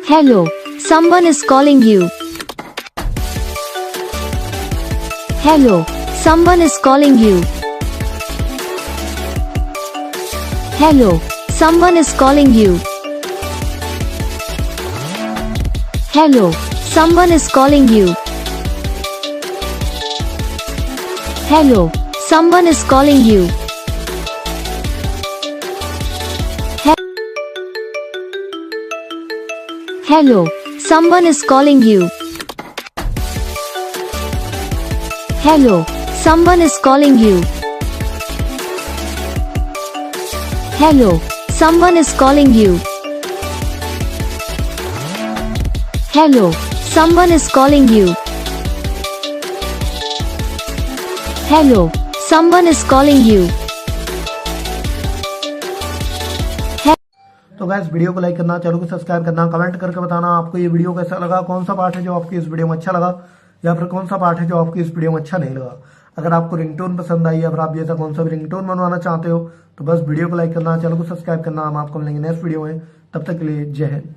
Hello, someone is calling you. Hello, someone is calling you. Hello, someone is calling you. Hello, someone is calling you. Hello, someone is calling you. Hello, someone is calling you. Hello, someone is calling you. Hello, someone is calling you. Hello, someone is calling you. Hello, someone is calling you. तो guys video को like करना, channel को subscribe करना, comment करके बताना आपको ये video कैसा लगा, कौन सा पार्ट है जो आपको इस वीडियो में अच्छा लगा या फिर कौन सा पार्ट है जो आपको इस वीडियो में अच्छा नहीं लगा। अगर आपको रिंगटोन पसंद आई या फिर आप जैसा कौन सा भी रिंगटोन बनवाना चाहते हो तो बस वीडियो को लाइक करना, चैनल को सब्सक्राइब करना। हम आपको मिलेंगे नेक्स्ट वीडियो में, तब तक के लिए जय हिंद।